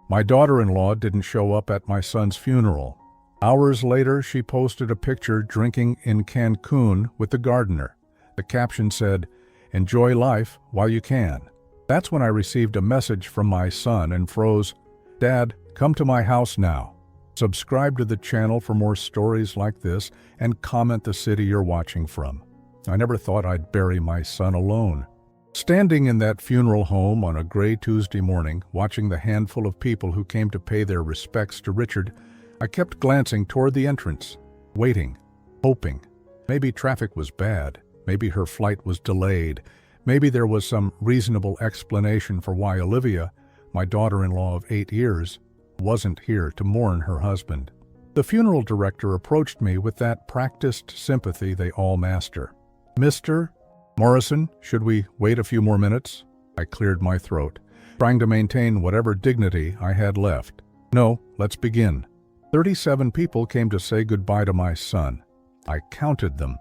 My daughter-in-law didn't show up at my son's funeral. Hours later, she posted a picture drinking in Cancún with the gardener. The caption said, "Enjoy life while you can." That's when I received a message from my son and froze. "Dad, come to my house now." Subscribe to the channel for more stories like this and comment the city you're watching from. I never thought I'd bury my son alone. Standing in that funeral home on a gray Tuesday morning, watching the handful of people who came to pay their respects to Richard, I kept glancing toward the entrance, waiting, hoping. Maybe traffic was bad. Maybe her flight was delayed. Maybe there was some reasonable explanation for why Olivia, my daughter-in-law of 8 years, wasn't here to mourn her husband. The funeral director approached me with that practiced sympathy they all master. "Mr. Morrison, should we wait a few more minutes?" I cleared my throat, trying to maintain whatever dignity I had left. "No, let's begin." 37 people came to say goodbye to my son. I counted them.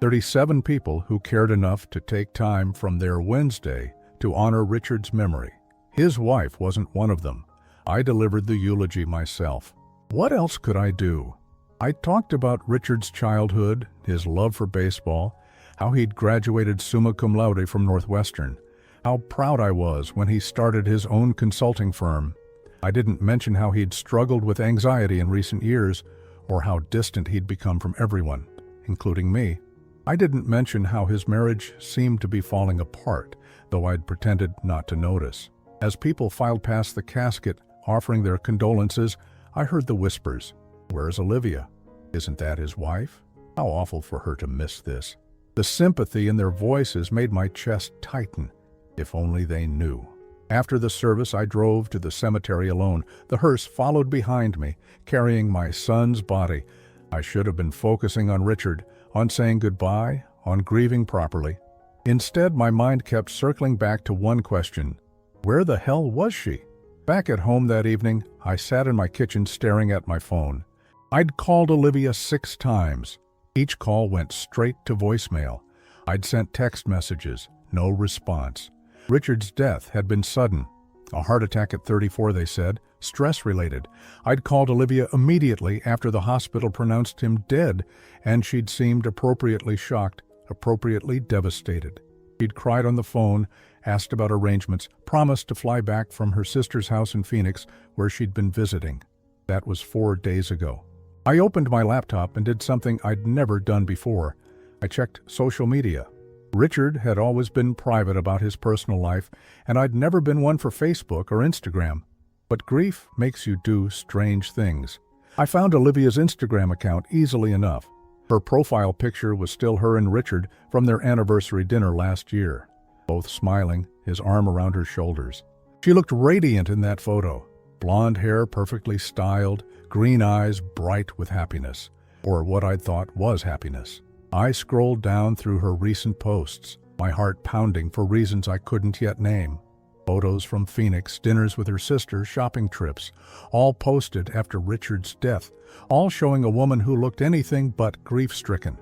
37 people who cared enough to take time from their Wednesday to honor Richard's memory. His wife wasn't one of them. I delivered the eulogy myself. What else could I do? I talked about Richard's childhood, his love for baseball, how he'd graduated summa cum laude from Northwestern, how proud I was when he started his own consulting firm. I didn't mention how he'd struggled with anxiety in recent years, or how distant he'd become from everyone, including me. I didn't mention how his marriage seemed to be falling apart, though I'd pretended not to notice. As people filed past the casket, offering their condolences, I heard the whispers. "Where's Olivia? Isn't that his wife? How awful for her to miss this." The sympathy in their voices made my chest tighten. If only they knew. After the service, I drove to the cemetery alone. The hearse followed behind me, carrying my son's body. I should have been focusing on Richard, on saying goodbye, on grieving properly. Instead, my mind kept circling back to one question. Where the hell was she? Back at home that evening, I sat in my kitchen staring at my phone. I'd called Olivia 6 times. Each call went straight to voicemail. I'd sent text messages, no response. Richard's death had been sudden. A heart attack at 34, they said, stress-related. I'd called Olivia immediately after the hospital pronounced him dead, and she'd seemed appropriately shocked, appropriately devastated. She'd cried on the phone, asked about arrangements, promised to fly back from her sister's house in Phoenix, where she'd been visiting. That was 4 days ago. I opened my laptop and did something I'd never done before. I checked social media. Richard had always been private about his personal life, and I'd never been one for Facebook or Instagram. But grief makes you do strange things. I found Olivia's Instagram account easily enough. Her profile picture was still her and Richard from their anniversary dinner last year, both smiling, his arm around her shoulders. She looked radiant in that photo. Blonde hair perfectly styled, green eyes bright with happiness, or what I'd thought was happiness. I scrolled down through her recent posts, my heart pounding for reasons I couldn't yet name. Photos from Phoenix, dinners with her sister, shopping trips, all posted after Richard's death, all showing a woman who looked anything but grief-stricken.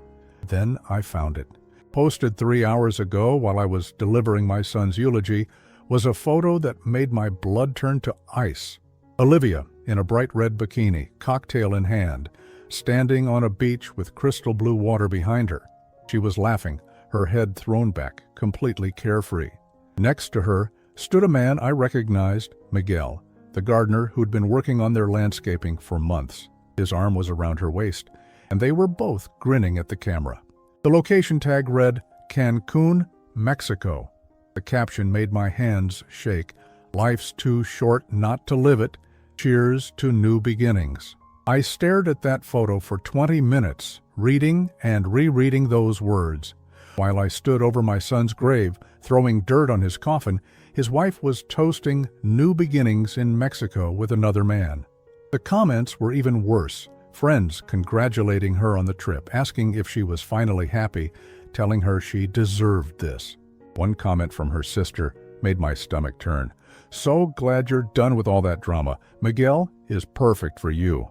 Then I found it. Posted 3 hours ago while I was delivering my son's eulogy was a photo that made my blood turn to ice. Olivia, in a bright red bikini, cocktail in hand, standing on a beach with crystal blue water behind her. She was laughing, her head thrown back, completely carefree. Next to her stood a man I recognized, Miguel, the gardener who'd been working on their landscaping for months. His arm was around her waist, and they were both grinning at the camera. The location tag read, Cancún, Mexico. The caption made my hands shake. Life's too short not to live it. Cheers to new beginnings. I stared at that photo for 20 minutes, reading and rereading those words. While I stood over my son's grave, throwing dirt on his coffin, his wife was toasting new beginnings in Mexico with another man. The comments were even worse. Friends congratulating her on the trip, asking if she was finally happy, telling her she deserved this. One comment from her sister made my stomach turn. So glad you're done with all that drama. Miguel is perfect for you.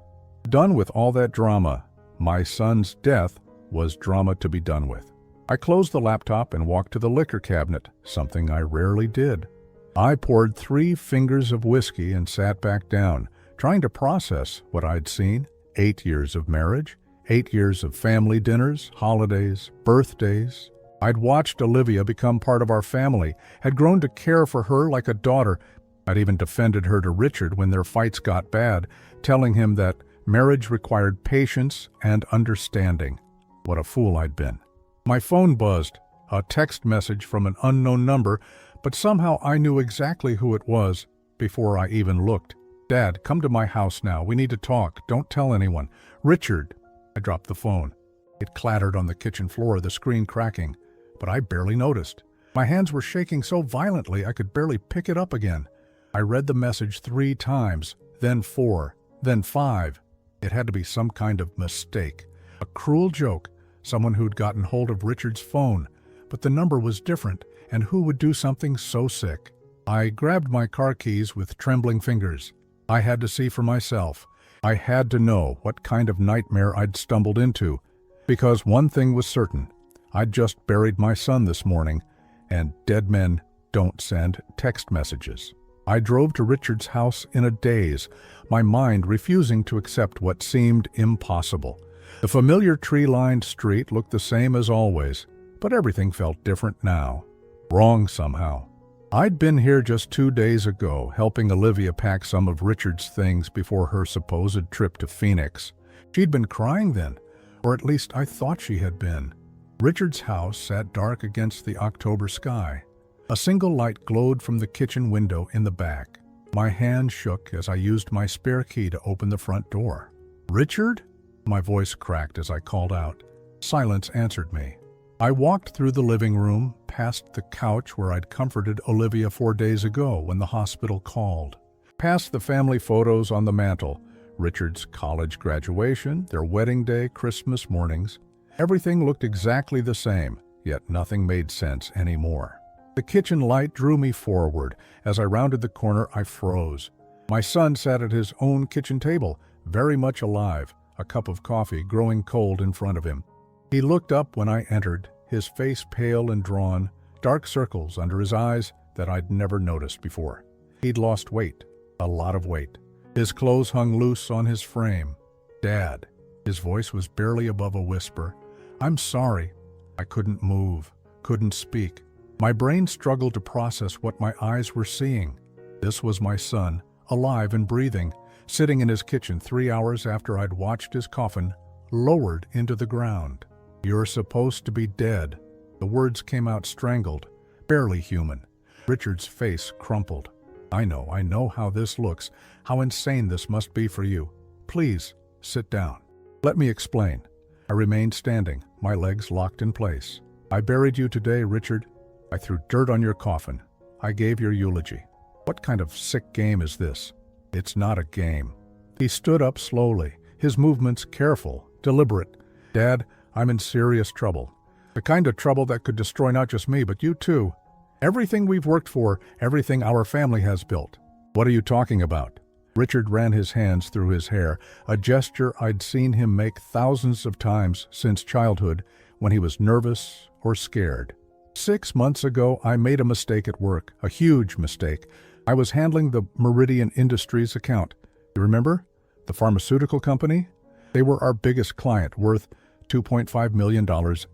Done with all that drama. My son's death was drama to be done with. I closed the laptop and walked to the liquor cabinet, something I rarely did. I poured 3 fingers of whiskey and sat back down, trying to process what I'd seen. 8 years of marriage, 8 years of family dinners, holidays, birthdays. I'd watched Olivia become part of our family, had grown to care for her like a daughter. I'd even defended her to Richard when their fights got bad, telling him that marriage required patience and understanding. What a fool I'd been. My phone buzzed, a text message from an unknown number, but somehow I knew exactly who it was before I even looked. "Dad, come to my house now. We need to talk. Don't tell anyone. Richard." I dropped the phone. It clattered on the kitchen floor, the screen cracking, but I barely noticed. My hands were shaking so violently I could barely pick it up again. I read the message 3 times, then 4, then 5. It had to be some kind of mistake. A cruel joke, someone who'd gotten hold of Richard's phone, but the number was different, and who would do something so sick? I grabbed my car keys with trembling fingers. I had to see for myself. I had to know what kind of nightmare I'd stumbled into, because one thing was certain. I'd just buried my son this morning, and dead men don't send text messages. I drove to Richard's house in a daze, my mind refusing to accept what seemed impossible. The familiar tree-lined street looked the same as always, but everything felt different now. Wrong somehow. I'd been here just 2 days ago, helping Olivia pack some of Richard's things before her supposed trip to Phoenix. She'd been crying then, or at least I thought she had been. Richard's house sat dark against the October sky. A single light glowed from the kitchen window in the back. My hand shook as I used my spare key to open the front door. "Richard?" My voice cracked as I called out. Silence answered me. I walked through the living room, past the couch where I'd comforted Olivia 4 days ago when the hospital called. Past the family photos on the mantel, Richard's college graduation, their wedding day, Christmas mornings. Everything looked exactly the same, yet nothing made sense anymore. The kitchen light drew me forward. As I rounded the corner, I froze. My son sat at his own kitchen table, very much alive, a cup of coffee growing cold in front of him. He looked up when I entered, his face pale and drawn, dark circles under his eyes that I'd never noticed before. He'd lost weight, a lot of weight. His clothes hung loose on his frame. "Dad." His voice was barely above a whisper. "I'm sorry." I couldn't move, couldn't speak. My brain struggled to process what my eyes were seeing. This was my son, alive and breathing, sitting in his kitchen 3 hours after I'd watched his coffin lowered into the ground. "You're supposed to be dead." The words came out strangled, barely human. Richard's face crumpled. I know how this looks, how insane this must be for you. Please, sit down. Let me explain." I remained standing, my legs locked in place. "I buried you today, Richard. I threw dirt on your coffin. I gave your eulogy. What kind of sick game is this?" "It's not a game." He stood up slowly, his movements careful, deliberate. "Dad, I'm in serious trouble. The kind of trouble that could destroy not just me, but you too. Everything we've worked for, everything our family has built." "What are you talking about?" Richard ran his hands through his hair, a gesture I'd seen him make thousands of times since childhood when he was nervous or scared. 6 months ago, I made a mistake at work, a huge mistake. I was handling the Meridian Industries account. You remember? The pharmaceutical company? They were our biggest client, worth $2.5 million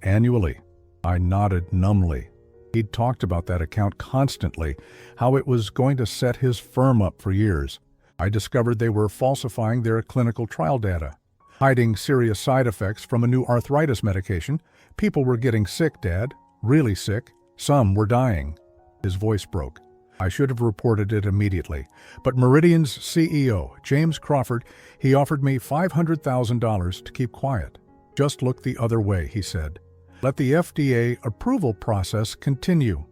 annually. I nodded numbly. He'd talked about that account constantly, how it was going to set his firm up for years. I discovered they were falsifying their clinical trial data, hiding serious side effects from a new arthritis medication. People were getting sick, Dad, really sick. Some were dying. His voice broke. I should have reported it immediately. But Meridian's CEO, James Crawford, he offered me $500,000 to keep quiet. "Just look the other way," he said. "Let the FDA approval process continue."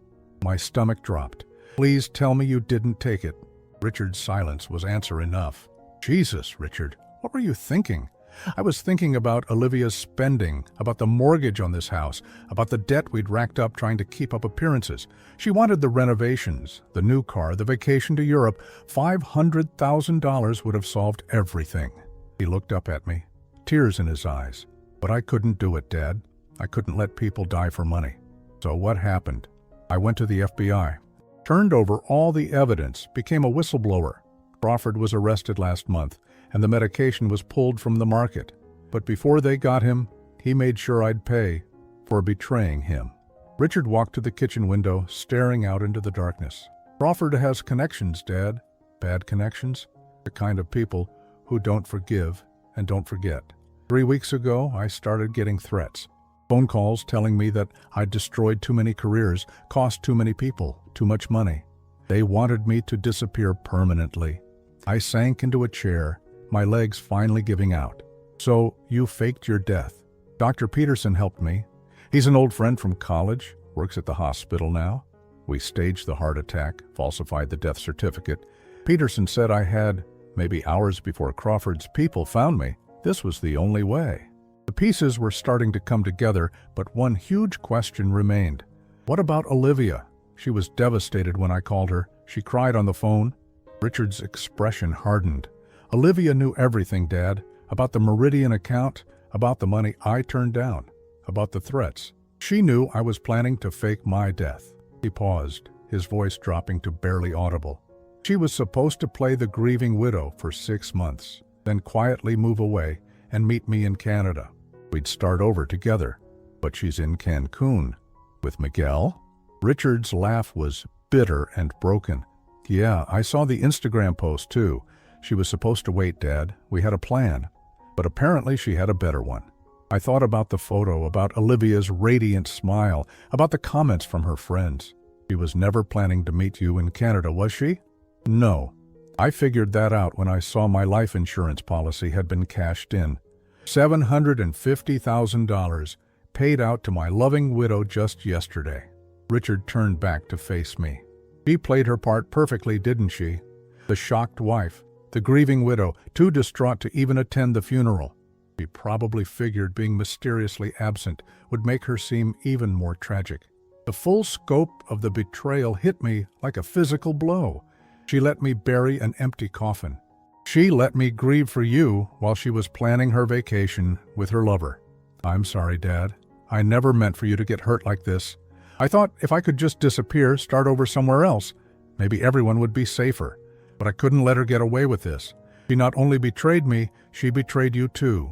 My stomach dropped. "Please tell me you didn't take it." Richard's silence was answer enough. "Jesus, Richard, what were you thinking?" "I was thinking about Olivia's spending, about the mortgage on this house, about the debt we'd racked up trying to keep up appearances. She wanted the renovations, the new car, the vacation to Europe. $500,000 would have solved everything." He looked up at me, tears in his eyes. "But I couldn't do it, Dad. I couldn't let people die for money." "So what happened?" "I went to the FBI. turned over all the evidence, became a whistleblower. Crawford was arrested last month, and the medication was pulled from the market. But before they got him, he made sure I'd pay for betraying him. Richard walked to the kitchen window, staring out into the darkness. Crawford has connections, Dad. Bad connections. The kind of people who don't forgive and don't forget. 3 weeks ago, I started getting threats. Phone calls telling me that I'd destroyed too many careers, cost too many people, too much money. They wanted me to disappear permanently. I sank into a chair, my legs finally giving out. So, you faked your death. Dr. Peterson helped me. He's an old friend from college, works at the hospital now. We staged the heart attack, falsified the death certificate. Peterson said I had, maybe hours before Crawford's people found me. This was the only way. The pieces were starting to come together, but one huge question remained. What about Olivia? She was devastated when I called her. She cried on the phone. Richard's expression hardened. Olivia knew everything, Dad, about the Meridian account, about the money I turned down, about the threats. She knew I was planning to fake my death. He paused, his voice dropping to barely audible. She was supposed to play the grieving widow for 6 months, then quietly move away and meet me in Canada. We'd start over together. But she's in Cancún. With Miguel? Richard's laugh was bitter and broken. Yeah, I saw the Instagram post too. She was supposed to wait, Dad. We had a plan. But apparently she had a better one. I thought about the photo, about Olivia's radiant smile, about the comments from her friends. She was never planning to meet you in Canada, was she? No. I figured that out when I saw my life insurance policy had been cashed in. $750,000 paid out to my loving widow just yesterday. Richard turned back to face me. She played her part perfectly, didn't she? The shocked wife, the grieving widow, too distraught to even attend the funeral. She probably figured being mysteriously absent would make her seem even more tragic. The full scope of the betrayal hit me like a physical blow. She let me bury an empty coffin. She let me grieve for you while she was planning her vacation with her lover. I'm sorry, Dad. I never meant for you to get hurt like this. I thought if I could just disappear, start over somewhere else, maybe everyone would be safer. But I couldn't let her get away with this. She not only betrayed me, she betrayed you too.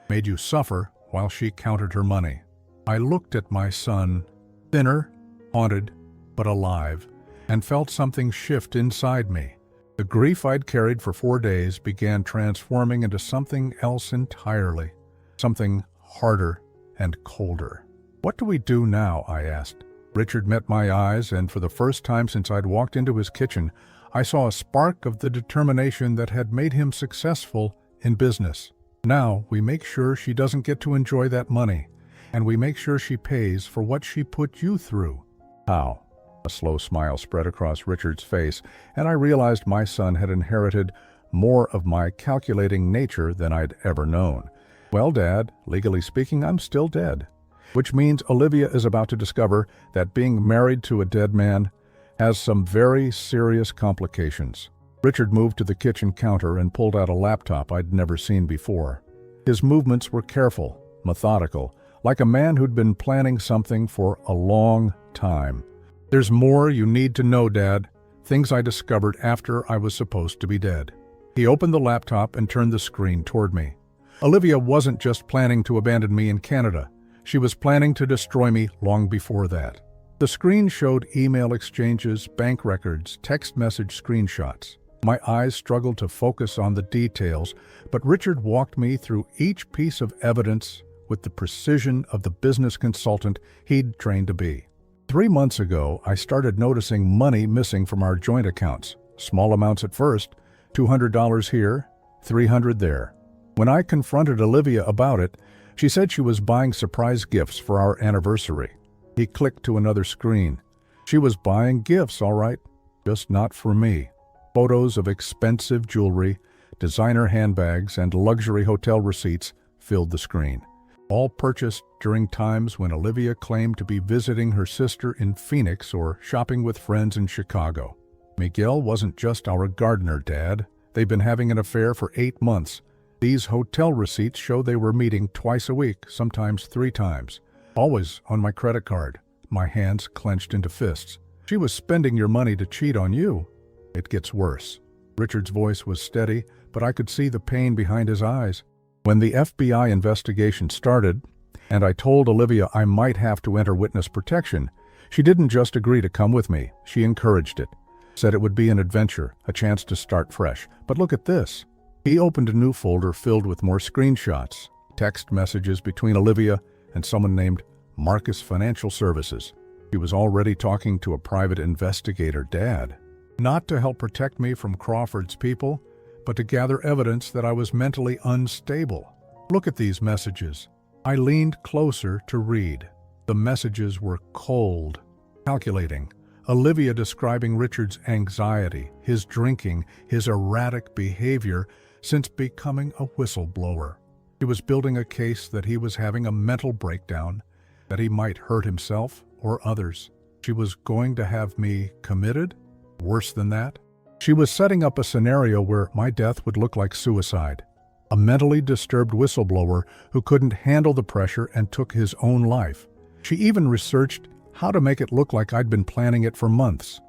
Made you suffer while she counted her money. I looked at my son, thinner, haunted, but alive, and felt something shift inside me. The grief I'd carried for 4 days began transforming into something else entirely, something harder and colder. What do we do now? I asked. Richard met my eyes, and for the first time since I'd walked into his kitchen, I saw a spark of the determination that had made him successful in business. Now we make sure she doesn't get to enjoy that money, and we make sure she pays for what she put you through. How? A slow smile spread across Richard's face, and I realized my son had inherited more of my calculating nature than I'd ever known. Well, Dad, legally speaking, I'm still dead. Which means Olivia is about to discover that being married to a dead man has some very serious complications. Richard moved to the kitchen counter and pulled out a laptop I'd never seen before. His movements were careful, methodical, like a man who'd been planning something for a long time. There's more you need to know, Dad. Things I discovered after I was supposed to be dead. He opened the laptop and turned the screen toward me. Olivia wasn't just planning to abandon me in Canada. She was planning to destroy me long before that. The screen showed email exchanges, bank records, text message screenshots. My eyes struggled to focus on the details, but Richard walked me through each piece of evidence with the precision of the business consultant he'd trained to be. 3 months ago, I started noticing money missing from our joint accounts. Small amounts at first, $200 here, $300 there. When I confronted Olivia about it, she said she was buying surprise gifts for our anniversary. He clicked to another screen. She was buying gifts, all right, just not for me. Photos of expensive jewelry, designer handbags, and luxury hotel receipts filled the screen. All purchased during times when Olivia claimed to be visiting her sister in Phoenix or shopping with friends in Chicago. Miguel wasn't just our gardener, Dad. They'd been having an affair for 8 months. These hotel receipts show they were meeting twice a week, sometimes 3 times. Always on my credit card, my hands clenched into fists. She was spending your money to cheat on you. It gets worse. Richard's voice was steady, but I could see the pain behind his eyes. When the FBI investigation started, and I told Olivia I might have to enter witness protection, she didn't just agree to come with me, she encouraged it. Said it would be an adventure, a chance to start fresh. But look at this. He opened a new folder filled with more screenshots, text messages between Olivia and someone named Marcus Financial Services. He was already talking to a private investigator, Dad. Not to help protect me from Crawford's people, but to gather evidence that I was mentally unstable. Look at these messages. I leaned closer to read. The messages were cold, calculating. Olivia describing Richard's anxiety, his drinking, his erratic behavior since becoming a whistleblower. She was building a case that he was having a mental breakdown, that he might hurt himself or others. She was going to have me committed? Worse than that? She was setting up a scenario where my death would look like suicide. A mentally disturbed whistleblower who couldn't handle the pressure and took his own life. She even researched how to make it look like I'd been planning it for months.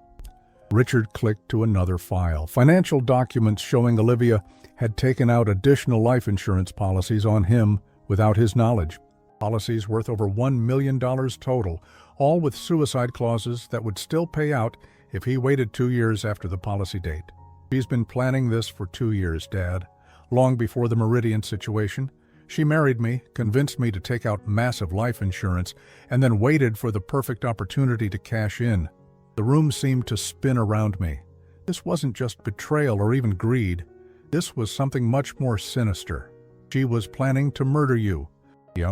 Richard clicked to another file. Financial documents showing Olivia had taken out additional life insurance policies on him without his knowledge. Policies worth over $1 million total, all with suicide clauses that would still pay out if he waited 2 years after the policy date. She's been planning this for 2 years, Dad. Long before the Meridian situation, she married me, convinced me to take out massive life insurance, and then waited for the perfect opportunity to cash in. The room seemed to spin around me. This wasn't just betrayal or even greed. This was something much more sinister. She was planning to murder you,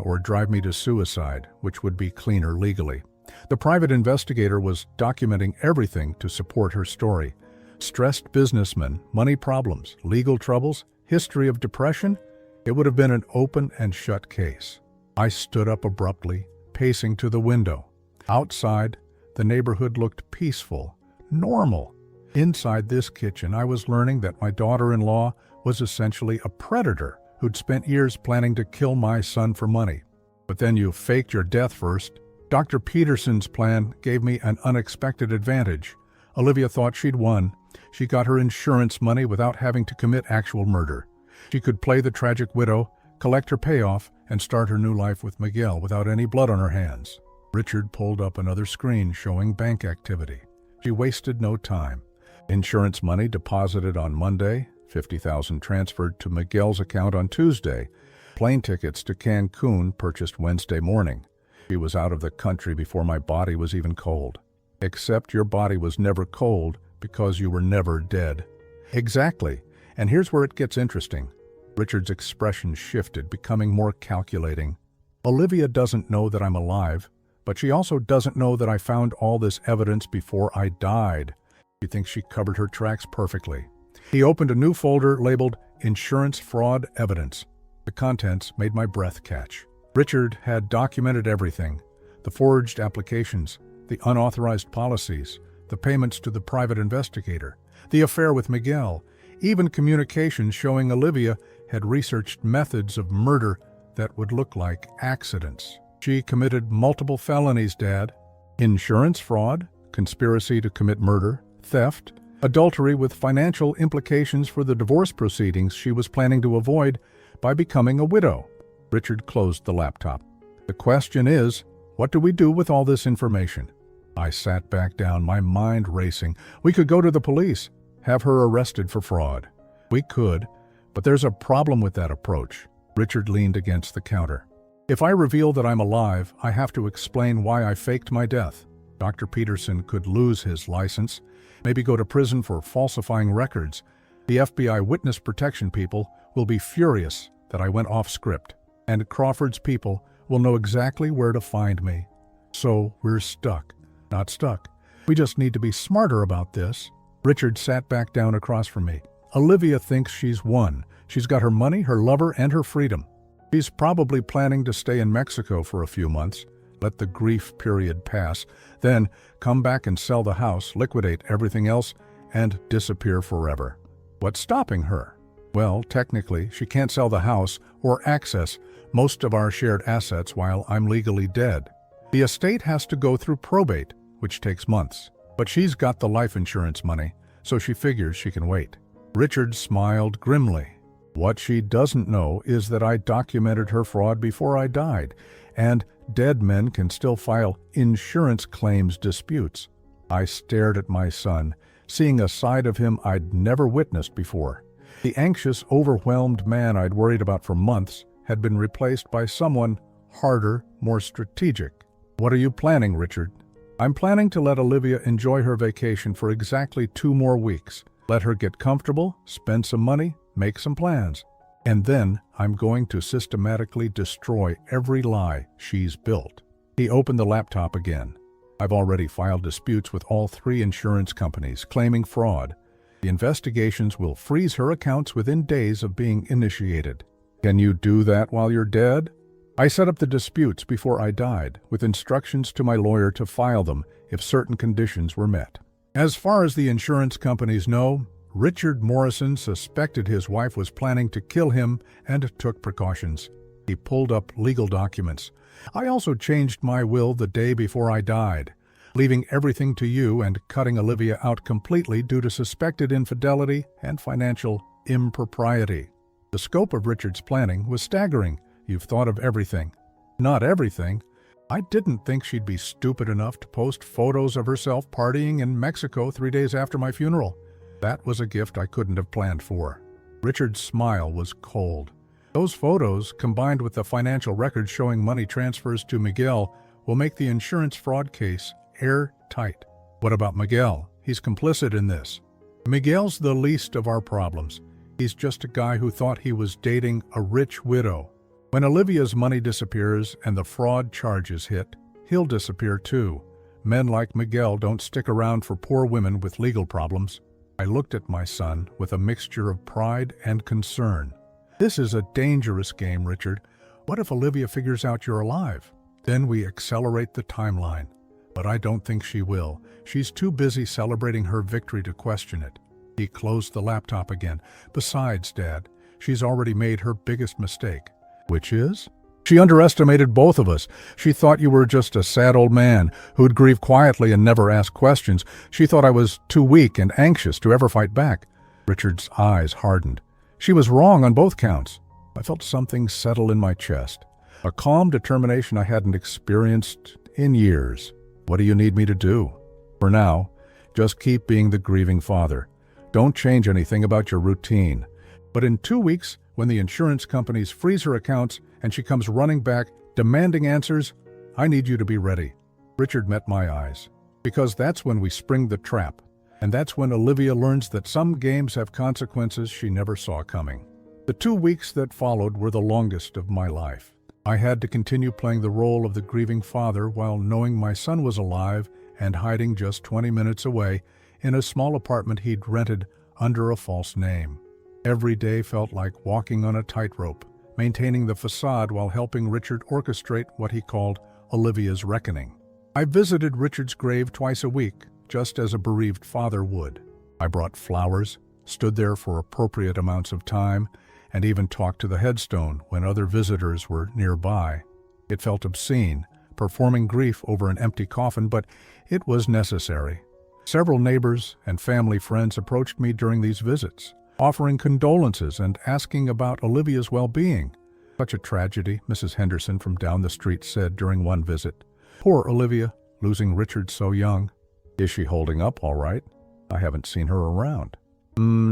or drive me to suicide, which would be cleaner legally. The private investigator was documenting everything to support her story. Stressed businessman, money problems, legal troubles, history of depression. It would have been an open and shut case. I stood up abruptly, pacing to the window. Outside, the neighborhood looked peaceful, normal. Inside this kitchen, I was learning that my daughter-in-law was essentially a predator who'd spent years planning to kill my son for money. But then you faked your death first. Dr. Peterson's plan gave me an unexpected advantage. Olivia thought she'd won. She got her insurance money without having to commit actual murder. She could play the tragic widow, collect her payoff, and start her new life with Miguel without any blood on her hands. Richard pulled up another screen showing bank activity. She wasted no time. Insurance money deposited on Monday, $50,000 transferred to Miguel's account on Tuesday. Plane tickets to Cancún purchased Wednesday morning. She was out of the country before my body was even cold. Except your body was never cold because you were never dead. Exactly. And here's where it gets interesting. Richard's expression shifted, becoming more calculating. Olivia doesn't know that I'm alive, but she also doesn't know that I found all this evidence before I died. She thinks she covered her tracks perfectly. He opened a new folder labeled Insurance Fraud Evidence. The contents made my breath catch. Richard had documented everything. The forged applications, the unauthorized policies, the payments to the private investigator, the affair with Miguel, even communications showing Olivia had researched methods of murder that would look like accidents. She committed multiple felonies, Dad. Insurance fraud, conspiracy to commit murder, theft, adultery with financial implications for the divorce proceedings she was planning to avoid by becoming a widow. Richard closed the laptop. The question is, what do we do with all this information? I sat back down, my mind racing. We could go to the police, have her arrested for fraud. We could, but there's a problem with that approach. Richard leaned against the counter. If I reveal that I'm alive, I have to explain why I faked my death. Dr. Peterson could lose his license, maybe go to prison for falsifying records. The FBI witness protection people will be furious that I went off script, and Crawford's people will know exactly where to find me. So we're stuck. Not stuck. We just need to be smarter about this. Richard sat back down across from me. Olivia thinks she's won. She's got her money, her lover, and her freedom. She's probably planning to stay in Mexico for a few months, let the grief period pass, then come back and sell the house, liquidate everything else, and disappear forever. What's stopping her? Well, technically, she can't sell the house or access most of our shared assets while I'm legally dead. The estate has to go through probate, which takes months. But she's got the life insurance money, so she figures she can wait. Richard smiled grimly. What she doesn't know is that I documented her fraud before I died, and dead men can still file insurance claims disputes. I stared at my son, seeing a side of him I'd never witnessed before. The anxious, overwhelmed man I'd worried about for months had been replaced by someone harder, more strategic. What are you planning, Richard? I'm planning to let Olivia enjoy her vacation for exactly 2 more weeks. Let her get comfortable, spend some money, make some plans. And then I'm going to systematically destroy every lie she's built. He opened the laptop again. I've already filed disputes with all 3 insurance companies claiming fraud. The investigations will freeze her accounts within days of being initiated. Can you do that while you're dead? I set up the disputes before I died, with instructions to my lawyer to file them if certain conditions were met. As far as the insurance companies know, Richard Morrison suspected his wife was planning to kill him and took precautions. He pulled up legal documents. I also changed my will the day before I died, leaving everything to you and cutting Olivia out completely due to suspected infidelity and financial impropriety. The scope of Richard's planning was staggering. You've thought of everything. Not everything. I didn't think she'd be stupid enough to post photos of herself partying in Mexico 3 days after my funeral. That was a gift I couldn't have planned for. Richard's smile was cold. Those photos, combined with the financial records showing money transfers to Miguel, will make the insurance fraud case airtight. What about Miguel? He's complicit in this. Miguel's the least of our problems. He's just a guy who thought he was dating a rich widow. When Olivia's money disappears and the fraud charges hit, he'll disappear too. Men like Miguel don't stick around for poor women with legal problems. I looked at my son with a mixture of pride and concern. This is a dangerous game, Richard. What if Olivia figures out you're alive? Then we accelerate the timeline. But I don't think she will. She's too busy celebrating her victory to question it. He closed the laptop again. Besides, Dad, she's already made her biggest mistake. Which is? She underestimated both of us. She thought you were just a sad old man who'd grieve quietly and never ask questions. She thought I was too weak and anxious to ever fight back. Richard's eyes hardened. She was wrong on both counts. I felt something settle in my chest. A calm determination I hadn't experienced in years. What do you need me to do? For now, just keep being the grieving father. Don't change anything about your routine. But in 2 weeks, when the insurance companies freeze her accounts and she comes running back, demanding answers, I need you to be ready. Richard met my eyes. Because that's when we spring the trap. And that's when Olivia learns that some games have consequences she never saw coming. The 2 weeks that followed were the longest of my life. I had to continue playing the role of the grieving father while knowing my son was alive and hiding just 20 minutes away in a small apartment he'd rented under a false name. Every day felt like walking on a tightrope, maintaining the facade while helping Richard orchestrate what he called Olivia's reckoning. I visited Richard's grave twice a week, just as a bereaved father would. I brought flowers, stood there for appropriate amounts of time, and even talked to the headstone when other visitors were nearby. It felt obscene, performing grief over an empty coffin, but it was necessary. Several neighbors and family friends approached me during these visits, offering condolences and asking about Olivia's well-being. Such a tragedy, Mrs. Henderson from down the street said during one visit. Poor Olivia, losing Richard so young. Is she holding up all right? I haven't seen her around.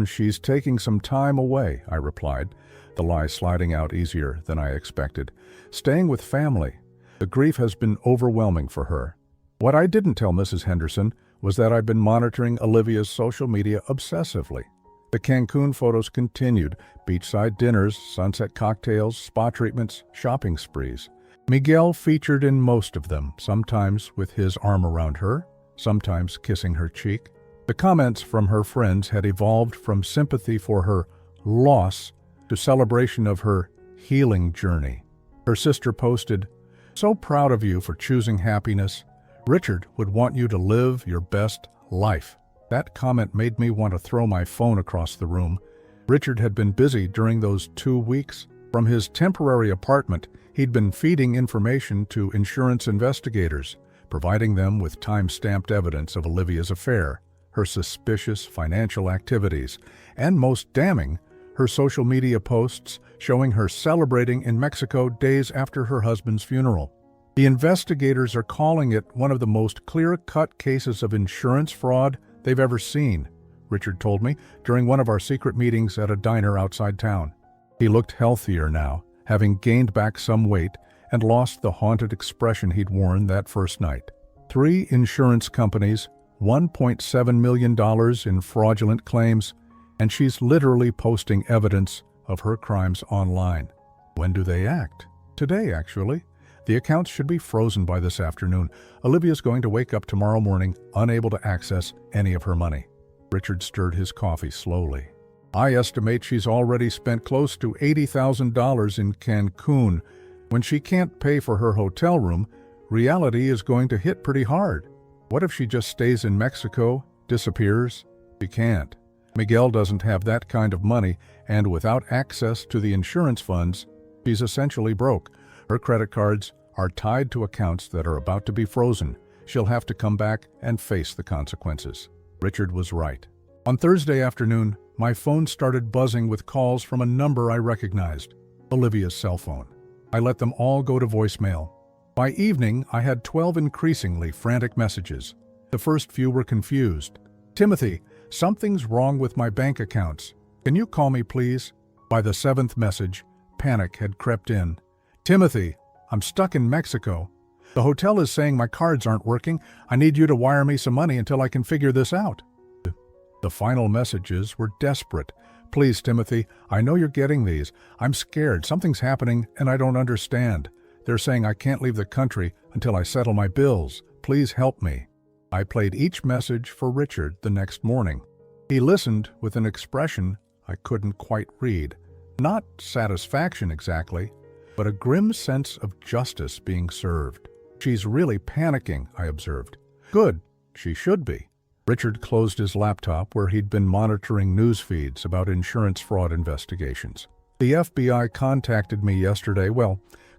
She's taking some time away, I replied, the lie sliding out easier than I expected. Staying with family. The grief has been overwhelming for her. What I didn't tell Mrs. Henderson was that I'd been monitoring Olivia's social media obsessively. The Cancún photos continued, beachside dinners, sunset cocktails, spa treatments, shopping sprees. Miguel featured in most of them, sometimes with his arm around her, sometimes kissing her cheek. The comments from her friends had evolved from sympathy for her loss to celebration of her healing journey. Her sister posted, "So proud of you for choosing happiness. Richard would want you to live your best life." That comment made me want to throw my phone across the room. Richard had been busy during those 2 weeks. From his temporary apartment, he'd been feeding information to insurance investigators, providing them with time-stamped evidence of Olivia's affair, her suspicious financial activities, and most damning, her social media posts showing her celebrating in Mexico days after her husband's funeral. The investigators are calling it one of the most clear-cut cases of insurance fraud they've ever seen, Richard told me during one of our secret meetings at a diner outside town. He looked healthier now, having gained back some weight and lost the haunted expression he'd worn that first night. 3 insurance companies, $1.7 million in fraudulent claims, and she's literally posting evidence of her crimes online. When do they act? Today, actually. The accounts should be frozen by this afternoon. Olivia's going to wake up tomorrow morning unable to access any of her money. Richard stirred his coffee slowly. I estimate she's already spent close to $80,000 in Cancun. When she can't pay for her hotel room, reality is going to hit pretty hard. What if she just stays in Mexico, disappears? She can't. Miguel doesn't have that kind of money, and without access to the insurance funds, she's essentially broke. Her credit cards are tied to accounts that are about to be frozen. She'll have to come back and face the consequences. Richard was right. On Thursday afternoon, my phone started buzzing with calls from a number I recognized, Olivia's cell phone. I let them all go to voicemail. By evening, I had 12 increasingly frantic messages. The first few were confused. Timothy, something's wrong with my bank accounts. Can you call me, please? By the 7th message, panic had crept in. Timothy, I'm stuck in Mexico. The hotel is saying my cards aren't working. I need you to wire me some money until I can figure this out. The final messages were desperate. Please, Timothy, I know you're getting these. I'm scared. Something's happening and I don't understand. They're saying I can't leave the country until I settle my bills. Please help me. I played each message for Richard the next morning. He listened with an expression I couldn't quite read. Not satisfaction exactly, but a grim sense of justice being served. She's really panicking, I observed. Good, she should be. Richard closed his laptop where he'd been monitoring news feeds about insurance fraud investigations. The FBI contacted me yesterday,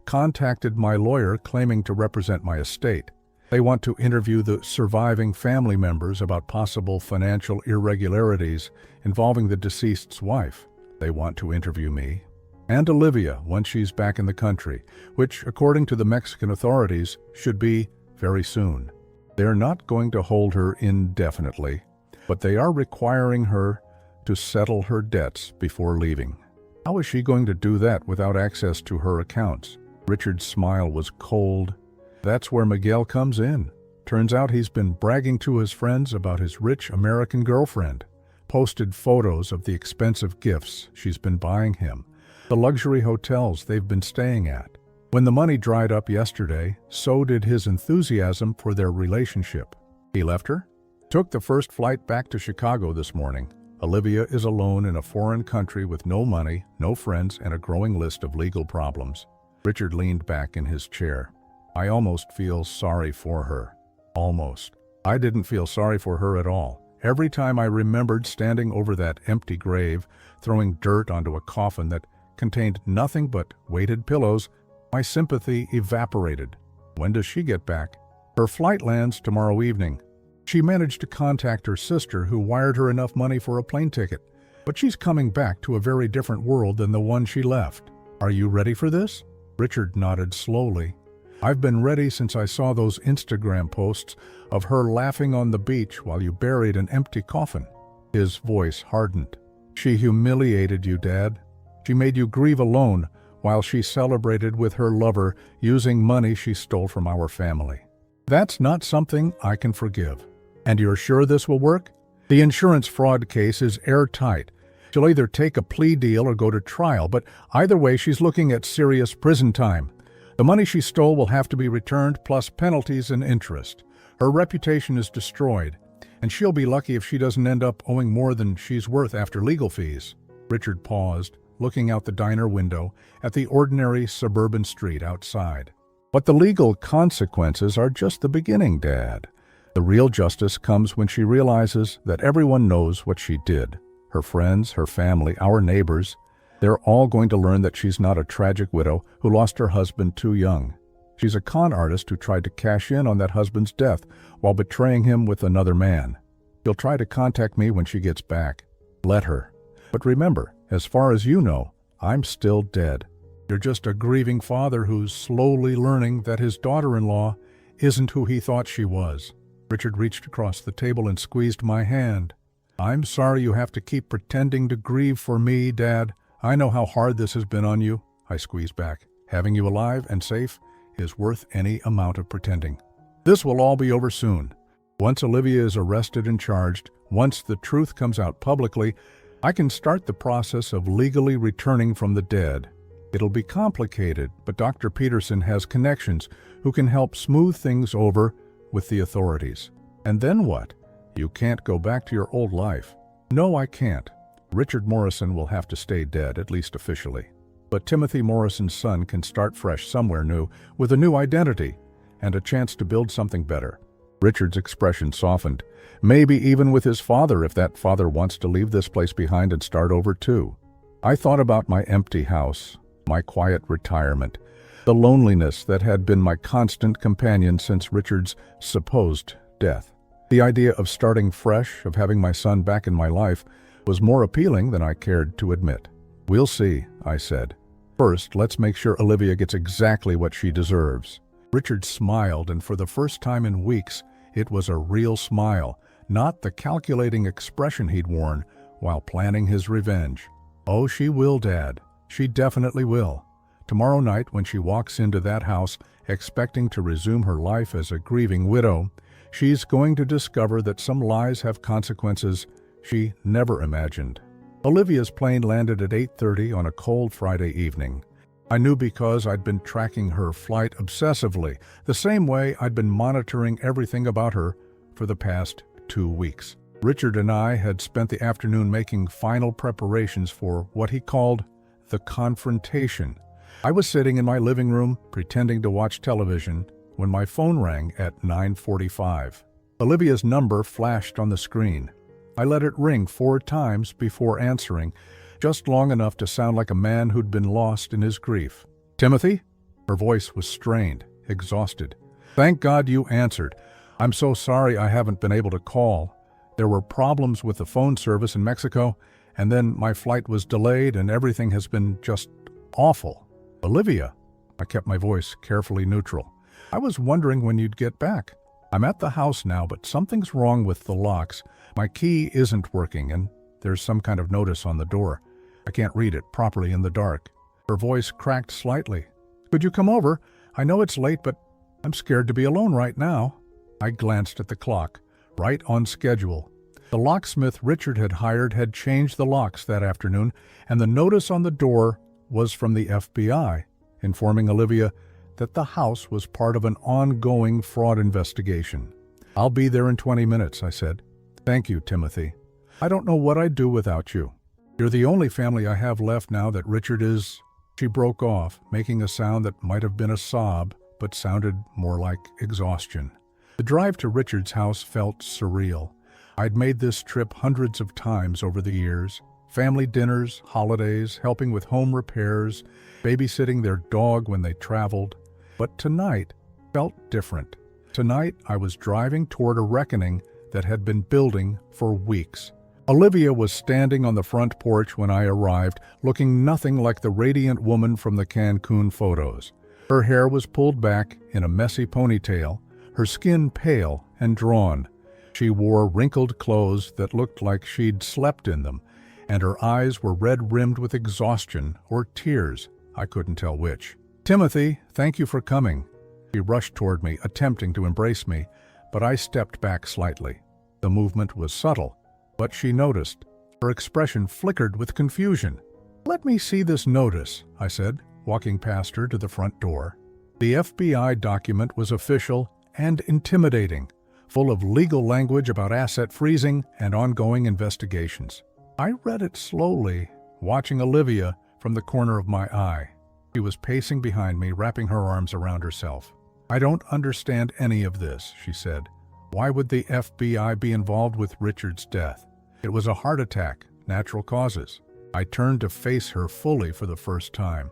contacted my lawyer claiming to represent my estate. They want to interview the surviving family members about possible financial irregularities involving the deceased's wife. They want to interview me and Olivia once she's back in the country, which, according to the Mexican authorities, should be very soon. They're not going to hold her indefinitely, but they are requiring her to settle her debts before leaving. How is she going to do that without access to her accounts? Richard's smile was cold. That's where Miguel comes in. Turns out he's been bragging to his friends about his rich American girlfriend, posted photos of the expensive gifts she's been buying him, the luxury hotels they've been staying at. When the money dried up yesterday, so did his enthusiasm for their relationship. He left her, took the first flight back to Chicago this morning. Olivia is alone in a foreign country with no money, no friends, and a growing list of legal problems. Richard leaned back in his chair. I almost feel sorry for her. Almost. I didn't feel sorry for her at all. Every time I remembered standing over that empty grave, throwing dirt onto a coffin that contained nothing but weighted pillows, my sympathy evaporated. When does she get back? Her flight lands tomorrow evening. She managed to contact her sister, who wired her enough money for a plane ticket. But she's coming back to a very different world than the one she left. Are you ready for this? Richard nodded slowly. I've been ready since I saw those Instagram posts of her laughing on the beach while you buried an empty coffin. His voice hardened. She humiliated you, Dad. She made you grieve alone while she celebrated with her lover using money she stole from our family. That's not something I can forgive. And you're sure this will work? The insurance fraud case is airtight. She'll either take a plea deal or go to trial, but either way she's looking at serious prison time. The money she stole will have to be returned, plus penalties and interest. Her reputation is destroyed, and she'll be lucky if she doesn't end up owing more than she's worth after legal fees. Richard paused, looking out the diner window at the ordinary suburban street outside. But the legal consequences are just the beginning, Dad. The real justice comes when she realizes that everyone knows what she did. Her friends, her family, our neighbors, they're all going to learn that she's not a tragic widow who lost her husband too young. She's a con artist who tried to cash in on that husband's death while betraying him with another man. She'll try to contact me when she gets back. Let her. But remember, as far as you know, I'm still dead. You're just a grieving father who's slowly learning that his daughter-in-law isn't who he thought she was. Richard reached across the table and squeezed my hand. I'm sorry you have to keep pretending to grieve for me, Dad. I know how hard this has been on you. I squeezed back. Having you alive and safe is worth any amount of pretending. This will all be over soon. Once Olivia is arrested and charged, once the truth comes out publicly, I can start the process of legally returning from the dead. It'll be complicated, but Dr. Peterson has connections who can help smooth things over with the authorities. And then what? You can't go back to your old life. No, I can't. Richard Morrison will have to stay dead, at least officially. But Timothy Morrison's son can start fresh somewhere new, with a new identity, and a chance to build something better. Richard's expression softened, maybe even with his father if that father wants to leave this place behind and start over too. I thought about my empty house, my quiet retirement, the loneliness that had been my constant companion since Richard's supposed death. The idea of starting fresh, of having my son back in my life, was more appealing than I cared to admit. We'll see, I said. First, let's make sure Olivia gets exactly what she deserves. Richard smiled, and for the first time in weeks, it was a real smile, not the calculating expression he'd worn while planning his revenge. Oh, she will, Dad. She definitely will. Tomorrow night, when she walks into that house, expecting to resume her life as a grieving widow, she's going to discover that some lies have consequences she never imagined. Olivia's plane landed at 8:30 on a cold Friday evening. I knew because I'd been tracking her flight obsessively, the same way I'd been monitoring everything about her for the past 2 weeks. Richard and I had spent the afternoon making final preparations for what he called the confrontation. I was sitting in my living room, pretending to watch television, when my phone rang at 9:45. Olivia's number flashed on the screen. I let it ring 4 times before answering, just long enough to sound like a man who'd been lost in his grief. Timothy? Her voice was strained, exhausted. Thank God you answered. I'm so sorry I haven't been able to call. There were problems with the phone service in Mexico, and then my flight was delayed and everything has been just awful. Olivia? I kept my voice carefully neutral. I was wondering when you'd get back. I'm at the house now, but something's wrong with the locks. My key isn't working, and there's some kind of notice on the door. I can't read it properly in the dark. Her voice cracked slightly. Could you come over? I know it's late, but I'm scared to be alone right now. I glanced at the clock. Right on schedule. The locksmith Richard had hired had changed the locks that afternoon, and the notice on the door was from the FBI, informing Olivia that the house was part of an ongoing fraud investigation. I'll be there in 20 minutes, I said. Thank you, Timothy. I don't know what I'd do without you. You're the only family I have left now that Richard is... She broke off, making a sound that might have been a sob, but sounded more like exhaustion. The drive to Richard's house felt surreal. I'd made this trip hundreds of times over the years. Family dinners, holidays, helping with home repairs, babysitting their dog when they traveled. But tonight felt different. Tonight I was driving toward a reckoning that had been building for weeks. Olivia was standing on the front porch when I arrived, looking nothing like the radiant woman from the Cancún photos. Her hair was pulled back in a messy ponytail, her skin pale and drawn. She wore wrinkled clothes that looked like she'd slept in them, and her eyes were red-rimmed with exhaustion or tears, I couldn't tell which. Timothy, thank you for coming. She rushed toward me, attempting to embrace me, but I stepped back slightly. The movement was subtle, but she noticed. Her expression flickered with confusion. Let me see this notice, I said, walking past her to the front door. The FBI document was official and intimidating, full of legal language about asset freezing and ongoing investigations. I read it slowly, watching Olivia from the corner of my eye. She was pacing behind me, wrapping her arms around herself. I don't understand any of this, she said. Why would the FBI be involved with Richard's death? It was a heart attack, natural causes. I turned to face her fully for the first time.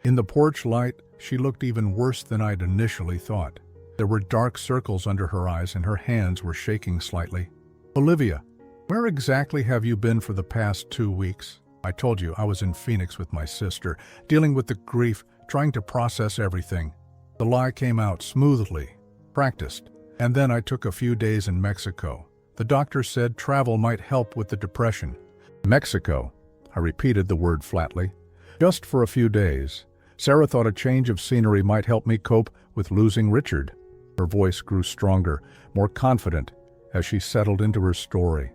In the porch light, she looked even worse than I'd initially thought. There were dark circles under her eyes and her hands were shaking slightly. "Olivia, where exactly have you been for the past 2 weeks? I told you I was in Phoenix with my sister, dealing with the grief, trying to process everything." The lie came out smoothly, practiced, and then I took a few days in Mexico. The doctor said travel might help with the depression. Mexico. I repeated the word flatly. Just for a few days. Sarah thought a change of scenery might help me cope with losing Richard. Her voice grew stronger, more confident, as she settled into her story.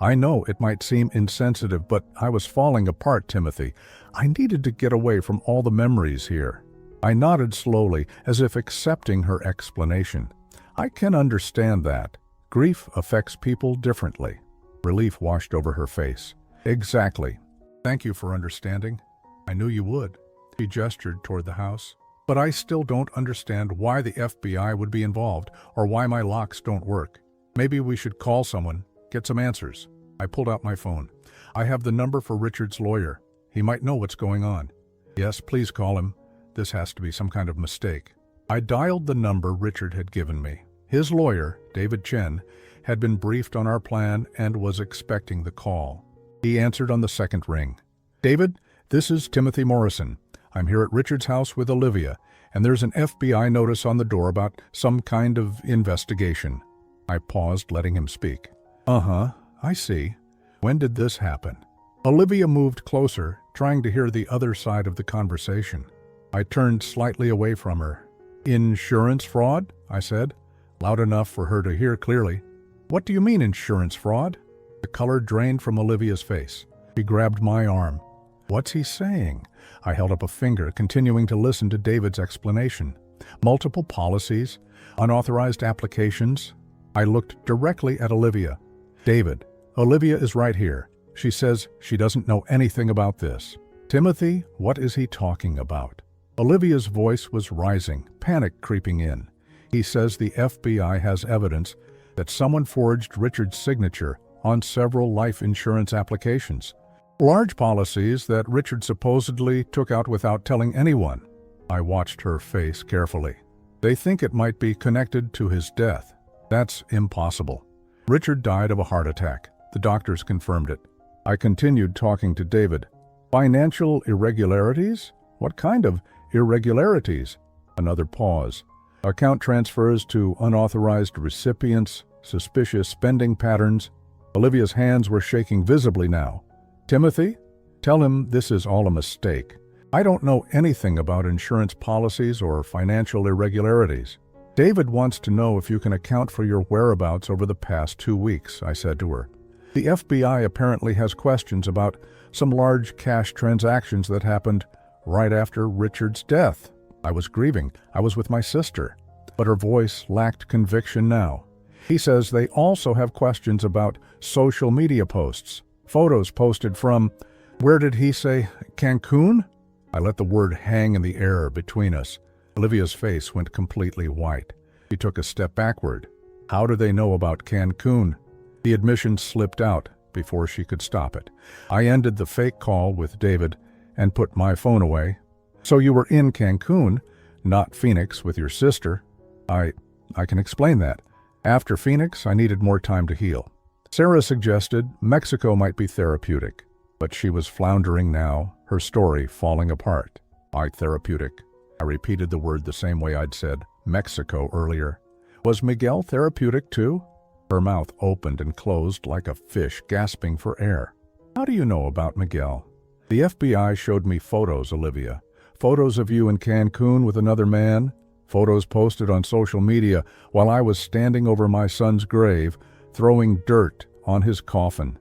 "I know it might seem insensitive, but I was falling apart, Timothy. I needed to get away from all the memories here." I nodded slowly, as if accepting her explanation. "I can understand that. Grief affects people differently." Relief washed over her face. "Exactly. Thank you for understanding. I knew you would." She gestured toward the house. "But I still don't understand why the FBI would be involved, or why my locks don't work. Maybe we should call someone, get some answers." I pulled out my phone. "I have the number for Richard's lawyer. He might know what's going on." "Yes, please call him. This has to be some kind of mistake." I dialed the number Richard had given me. His lawyer, David Chen, had been briefed on our plan and was expecting the call. He answered on the second ring. "David, this is Timothy Morrison. I'm here at Richard's house with Olivia, and there's an FBI notice on the door about some kind of investigation." I paused, letting him speak. I see. When did this happen?" Olivia moved closer, trying to hear the other side of the conversation. I turned slightly away from her. "Insurance fraud?" I said, loud enough for her to hear clearly. "What do you mean, insurance fraud?" The color drained from Olivia's face. She grabbed my arm. "What's he saying?" I held up a finger, continuing to listen to David's explanation. "Multiple policies, unauthorized applications." I looked directly at Olivia. "David, Olivia is right here. She says she doesn't know anything about this." "Timothy, what is he talking about?" Olivia's voice was rising, panic creeping in. "He says the FBI has evidence that someone forged Richard's signature on several life insurance applications. Large policies that Richard supposedly took out without telling anyone." I watched her face carefully. "They think it might be connected to his death." "That's impossible. Richard died of a heart attack. The doctors confirmed it." I continued talking to David. "Financial irregularities? What kind of irregularities?" Another pause. "Account transfers to unauthorized recipients, suspicious spending patterns." Olivia's hands were shaking visibly now. "Timothy, tell him this is all a mistake. I don't know anything about insurance policies or financial irregularities." "David wants to know if you can account for your whereabouts over the past 2 weeks," I said to her. "The FBI apparently has questions about some large cash transactions that happened right after Richard's death." I was grieving. I was with my sister. But her voice lacked conviction now. "He says they also have questions about social media posts. Photos posted from, where did he say, Cancun?" I let the word hang in the air between us. Olivia's face went completely white. She took a step backward. "How do they know about Cancun?" The admission slipped out before she could stop it. I ended the fake call with David and put my phone away. "So you were in Cancun, not Phoenix, with your sister." I can explain that. After Phoenix, I needed more time to heal. Sarah suggested Mexico might be therapeutic, but she was floundering now, her story falling apart. Therapeutic. I repeated the word the same way I'd said Mexico earlier. "Was Miguel therapeutic too?" Her mouth opened and closed like a fish gasping for air. "How do you know about Miguel?" "The FBI showed me photos, Olivia. Photos of you in Cancun with another man. Photos posted on social media while I was standing over my son's grave, throwing dirt on his coffin."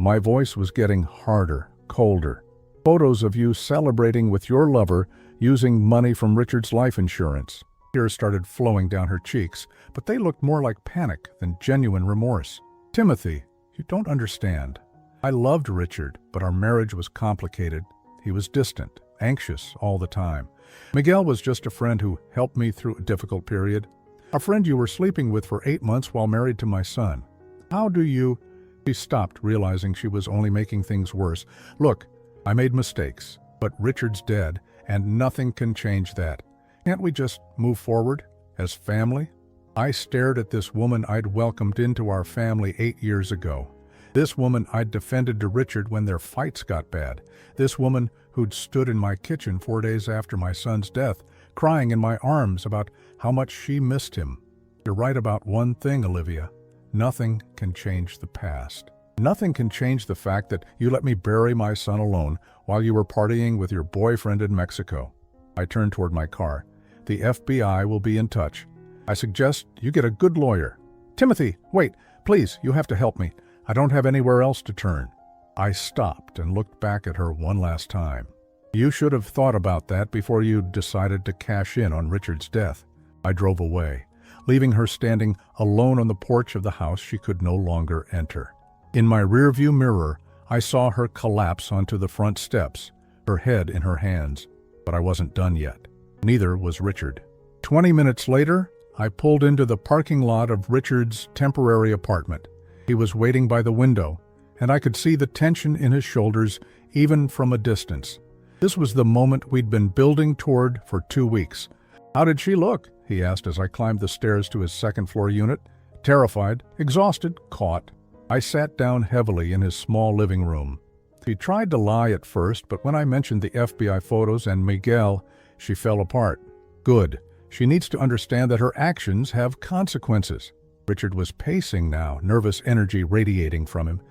My voice was getting harder, colder. "Photos of you celebrating with your lover using money from Richard's life insurance." Tears started flowing down her cheeks, but they looked more like panic than genuine remorse. "Timothy, you don't understand. I loved Richard, but our marriage was complicated. He was distant, anxious all the time. Miguel was just a friend who helped me through a difficult period. A friend you were sleeping with for 8 months while married to my son. How do you—" She stopped, realizing she was only making things worse. "Look, I made mistakes, but Richard's dead, and nothing can change that. Can't we just move forward as family? I stared at this woman I'd welcomed into our family 8 years ago. This woman I'd defended to Richard when their fights got bad. This woman who'd stood in my kitchen 4 days after my son's death, crying in my arms about how much she missed him. You're right about one thing, Olivia. Nothing can change the past. Nothing can change the fact that you let me bury my son alone while you were partying with your boyfriend in Mexico. I turned toward my car. The FBI will be in touch. I suggest you get a good lawyer. Timothy, wait, please, you have to help me. I don't have anywhere else to turn. I stopped and looked back at her one last time. You should have thought about that before you decided to cash in on Richard's death. I drove away, leaving her standing alone on the porch of the house she could no longer enter. In my rearview mirror, I saw her collapse onto the front steps, her head in her hands. But I wasn't done yet. Neither was Richard. 20 minutes later, I pulled into the parking lot of Richard's temporary apartment. He was waiting by the window, and I could see the tension in his shoulders even from a distance. This was the moment we'd been building toward for 2 weeks. How did she look? He asked as I climbed the stairs to his second-floor unit. Terrified, exhausted, caught. I sat down heavily in his small living room. She tried to lie at first, but when I mentioned the FBI photos and Miguel, she fell apart. Good. She needs to understand that her actions have consequences. Richard was pacing now, nervous energy radiating from him.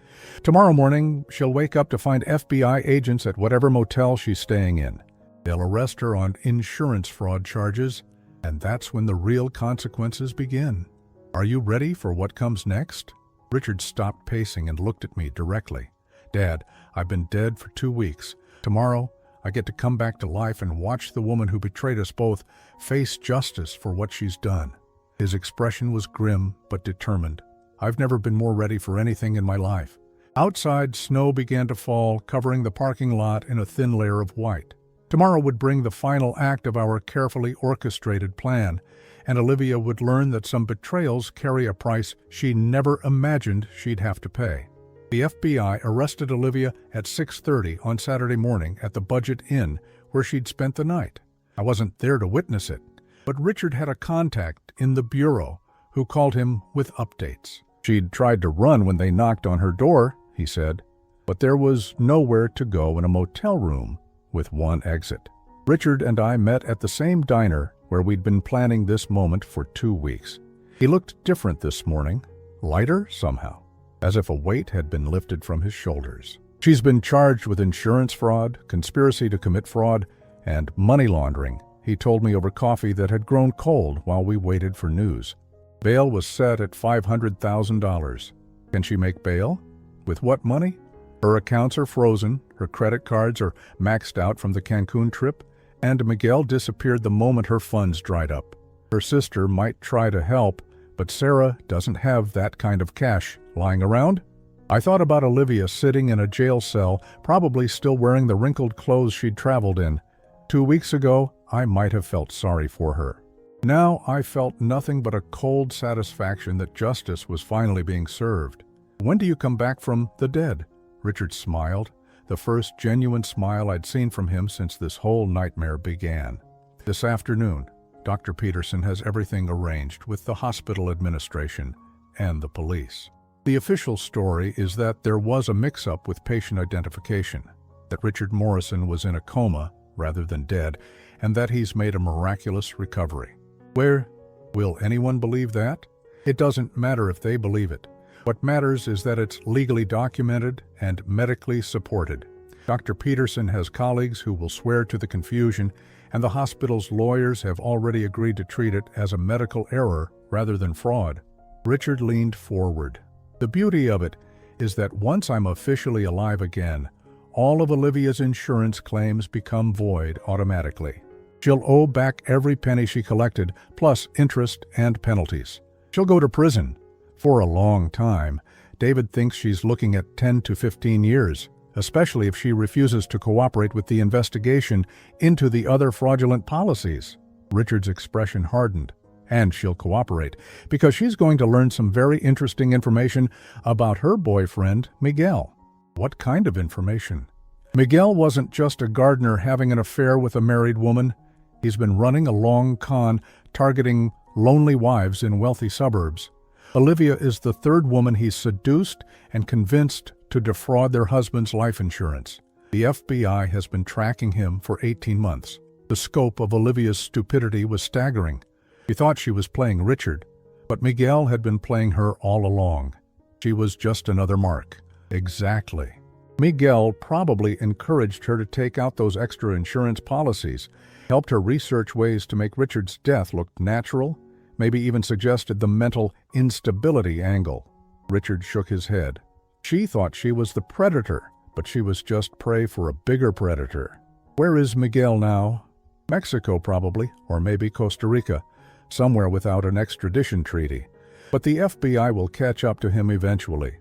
Tomorrow morning, she'll wake up to find FBI agents at whatever motel she's staying in. They'll arrest her on insurance fraud charges, and that's when the real consequences begin. Are you ready for what comes next? Richard stopped pacing and looked at me directly. Dad, I've been dead for 2 weeks. Tomorrow, I get to come back to life and watch the woman who betrayed us both face justice for what she's done. His expression was grim but determined. I've never been more ready for anything in my life. Outside, snow began to fall, covering the parking lot in a thin layer of white. Tomorrow would bring the final act of our carefully orchestrated plan, and Olivia would learn that some betrayals carry a price she never imagined she'd have to pay. The FBI arrested Olivia at 6:30 on Saturday morning at the Budget Inn, where she'd spent the night. I wasn't there to witness it, but Richard had a contact in the bureau who called him with updates. She'd tried to run when they knocked on her door, he said, but there was nowhere to go in a motel room with one exit. Richard and I met at the same diner where we'd been planning this moment for 2 weeks. He looked different this morning, lighter somehow, as if a weight had been lifted from his shoulders. She's been charged with insurance fraud, conspiracy to commit fraud, and money laundering, he told me over coffee that had grown cold while we waited for news. Bail was set at $500,000. Can she make bail? With what money? Her accounts are frozen, her credit cards are maxed out from the Cancún trip, and Miguel disappeared the moment her funds dried up. Her sister might try to help, but Sarah doesn't have that kind of cash lying around. I thought about Olivia sitting in a jail cell, probably still wearing the wrinkled clothes she'd traveled in. 2 weeks ago, I might have felt sorry for her. Now I felt nothing but a cold satisfaction that justice was finally being served. When do you come back from the dead? Richard smiled, the first genuine smile I'd seen from him since this whole nightmare began. This afternoon, Dr. Peterson has everything arranged with the hospital administration and the police. The official story is that there was a mix-up with patient identification, that Richard Morrison was in a coma rather than dead, and that he's made a miraculous recovery. Where will anyone believe that? It doesn't matter if they believe it. What matters is that it's legally documented and medically supported. Dr. Peterson has colleagues who will swear to the confusion, and the hospital's lawyers have already agreed to treat it as a medical error rather than fraud. Richard leaned forward. The beauty of it is that once I'm officially alive again, all of Olivia's insurance claims become void automatically. She'll owe back every penny she collected, plus interest and penalties. She'll go to prison for a long time. David thinks she's looking at 10 to 15 years, especially if she refuses to cooperate with the investigation into the other fraudulent policies. Richard's expression hardened. And she'll cooperate, because she's going to learn some very interesting information about her boyfriend, Miguel. What kind of information? Miguel wasn't just a gardener having an affair with a married woman. He's been running a long con targeting lonely wives in wealthy suburbs. Olivia is the third woman he's seduced and convinced to defraud their husband's life insurance. The FBI has been tracking him for 18 months. The scope of Olivia's stupidity was staggering. She thought she was playing Richard, but Miguel had been playing her all along. She was just another mark. Exactly. Miguel probably encouraged her to take out those extra insurance policies, helped her research ways to make Richard's death look natural, maybe even suggested the mental instability angle. Richard shook his head. She thought she was the predator, but she was just prey for a bigger predator. Where is Miguel now? Mexico probably, or maybe Costa Rica, somewhere without an extradition treaty. But the FBI will catch up to him eventually.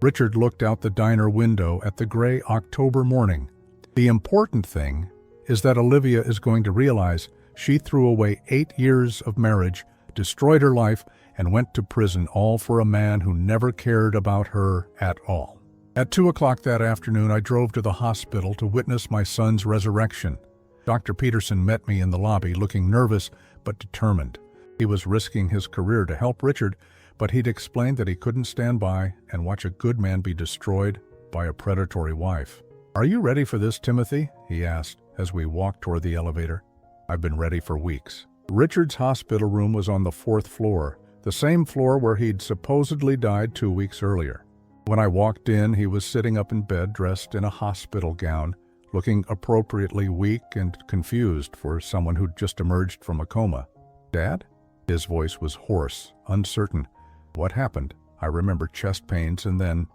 Richard looked out the diner window at the gray October morning. The important thing is that Olivia is going to realize she threw away 8 years of marriage, destroyed her life, and went to prison, all for a man who never cared about her at all. At 2 o'clock that afternoon, I drove to the hospital to witness my son's resurrection. Dr. Peterson met me in the lobby, looking nervous but determined. He was risking his career to help Richard, but he'd explained that he couldn't stand by and watch a good man be destroyed by a predatory wife. "Are you ready for this, Timothy?" he asked as we walked toward the elevator. "I've been ready for weeks." Richard's hospital room was on the 4th floor, the same floor where he'd supposedly died 2 weeks earlier. When I walked in, he was sitting up in bed dressed in a hospital gown, looking appropriately weak and confused for someone who'd just emerged from a coma. "Dad?" His voice was hoarse, uncertain. What happened? I remember chest pains and then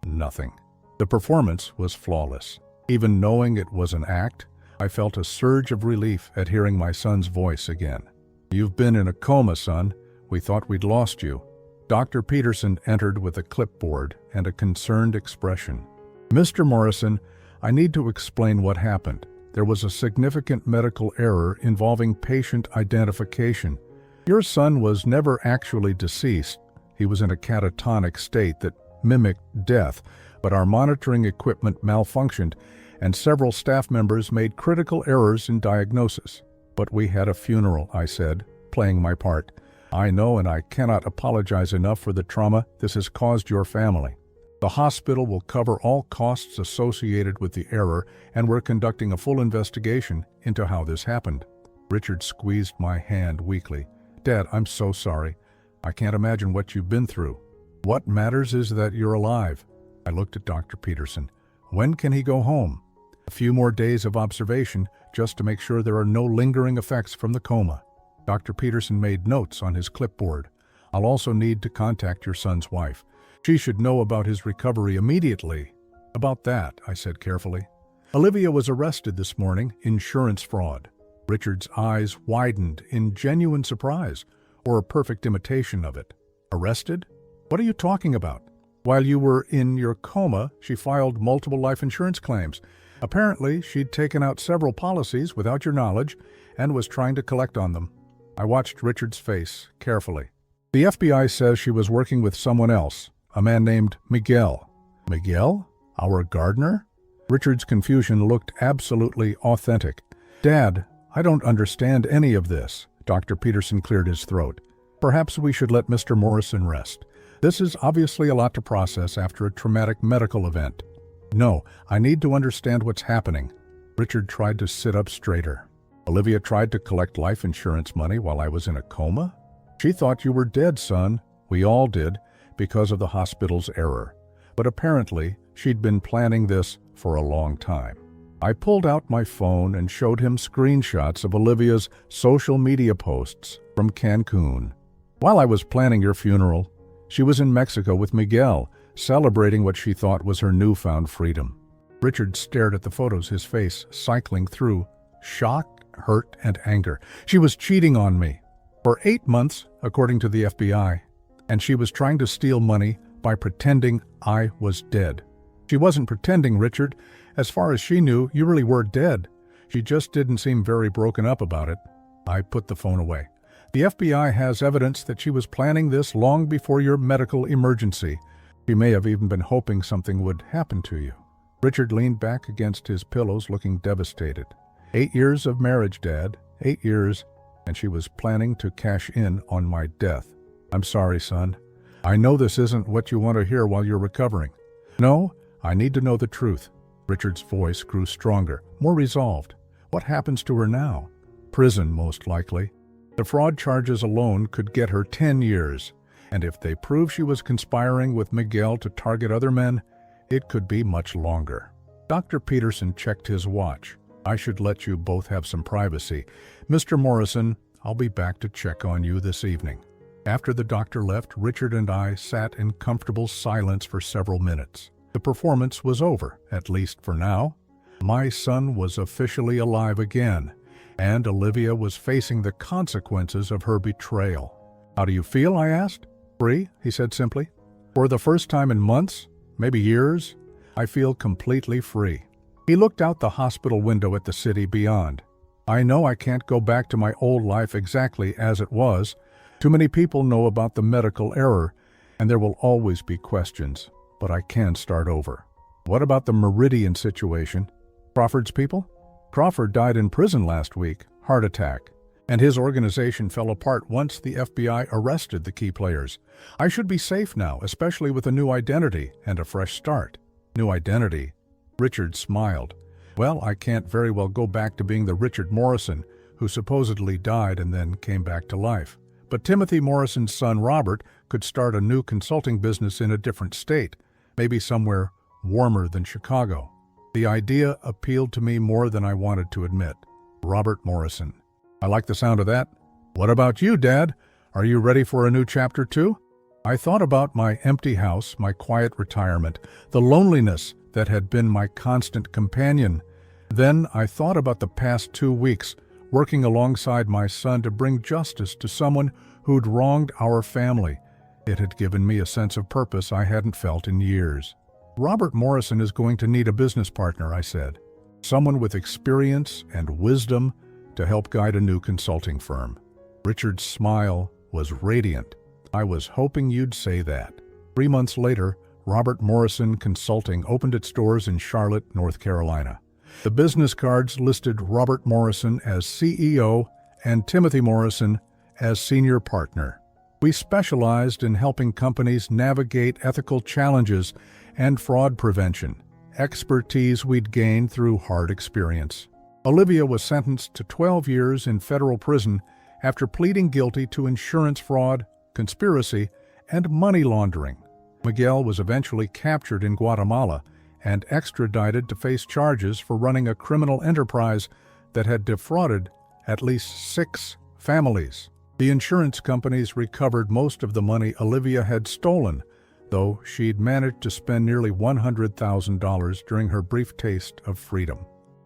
nothing. The performance was flawless. Even knowing it was an act, I felt a surge of relief at hearing my son's voice again. "You've been in a coma, son. We thought we'd lost you." Dr. Peterson entered with a clipboard and a concerned expression. "Mr. Morrison, I need to explain what happened. There was a significant medical error involving patient identification. Your son was never actually deceased. He was in a catatonic state that mimicked death, but our monitoring equipment malfunctioned, and several staff members made critical errors in diagnosis. But we had a funeral," I said, playing my part. "I know, and I cannot apologize enough for the trauma this has caused your family. The hospital will cover all costs associated with the error, and we're conducting a full investigation into how this happened." Richard squeezed my hand weakly. "Dad, I'm so sorry. I can't imagine what you've been through. What matters is that you're alive." I looked at Dr. Peterson. "When can he go home?" "A few more days of observation, just to make sure there are no lingering effects from the coma." Dr. Peterson made notes on his clipboard. "I'll also need to contact your son's wife. She should know about his recovery immediately." "About that," I said carefully. "Olivia was arrested this morning, insurance fraud." Richard's eyes widened in genuine surprise, or a perfect imitation of it. "Arrested? What are you talking about?" "While you were in your coma, she filed multiple life insurance claims. Apparently, she'd taken out several policies without your knowledge and was trying to collect on them." I watched Richard's face carefully. "The FBI says she was working with someone else, a man named Miguel." "Miguel? Our gardener?" Richard's confusion looked absolutely authentic. "Dad, I don't understand any of this." Dr. Peterson cleared his throat. "Perhaps we should let Mr. Morrison rest. This is obviously a lot to process after a traumatic medical event." "No, I need to understand what's happening." Richard tried to sit up straighter. "Olivia tried to collect life insurance money while I was in a coma? She thought you were dead, son. We all did, because of the hospital's error. But apparently, she'd been planning this for a long time." I pulled out my phone and showed him screenshots of Olivia's social media posts from Cancun. "While I was planning your funeral, she was in Mexico with Miguel, celebrating what she thought was her newfound freedom." Richard stared at the photos, his face cycling through shock, hurt, and anger. "She was cheating on me for 8 months, according to the FBI, and she was trying to steal money by pretending I was dead." "She wasn't pretending, Richard. As far as she knew, you really were dead. She just didn't seem very broken up about it." I put the phone away. "The FBI has evidence that she was planning this long before your medical emergency. She may have even been hoping something would happen to you." Richard leaned back against his pillows, looking devastated. 8 years of marriage, Dad. 8 years, and she was planning to cash in on my death. I'm sorry, son. I know this isn't what you want to hear while you're recovering. No, I need to know the truth. Richard's voice grew stronger, more resolved. What happens to her now? Prison, most likely. The fraud charges alone could get her 10 years, and if they prove she was conspiring with Miguel to target other men, it could be much longer. Dr. Peterson checked his watch. I should let you both have some privacy. Mr. Morrison, I'll be back to check on you this evening. After the doctor left, Richard and I sat in comfortable silence for several minutes. The performance was over, at least for now. My son was officially alive again, and Olivia was facing the consequences of her betrayal. How do you feel? I asked. Free, he said simply. For the first time in months, maybe years, I feel completely free. He looked out the hospital window at the city beyond. I know I can't go back to my old life exactly as it was. Too many people know about the medical error, and there will always be questions, but I can start over. What about the Meridian situation? Crawford's people? Crawford died in prison last week, heart attack, and his organization fell apart once the FBI arrested the key players. I should be safe now, especially with a new identity and a fresh start. New identity? Richard smiled. Well, I can't very well go back to being the Richard Morrison who supposedly died and then came back to life. But Timothy Morrison's son Robert could start a new consulting business in a different state, maybe somewhere warmer than Chicago. The idea appealed to me more than I wanted to admit. Robert Morrison. I like the sound of that. What about you, Dad? Are you ready for a new chapter too? I thought about my empty house, my quiet retirement, the loneliness that had been my constant companion. Then I thought about the past 2 weeks, working alongside my son to bring justice to someone who'd wronged our family. It had given me a sense of purpose I hadn't felt in years. Robert Morrison is going to need a business partner, I said. Someone with experience and wisdom to help guide a new consulting firm. Richard's smile was radiant. I was hoping you'd say that. 3 months later, Robert Morrison Consulting opened its doors in Charlotte, North Carolina. The business cards listed Robert Morrison as CEO and Timothy Morrison as senior partner. We specialized in helping companies navigate ethical challenges and fraud prevention, expertise we'd gained through hard experience. Olivia was sentenced to 12 years in federal prison after pleading guilty to insurance fraud, conspiracy, and money laundering. Miguel was eventually captured in Guatemala and extradited to face charges for running a criminal enterprise that had defrauded at least 6 families. The insurance companies recovered most of the money Olivia had stolen, though she'd managed to spend nearly $100,000 during her brief taste of freedom.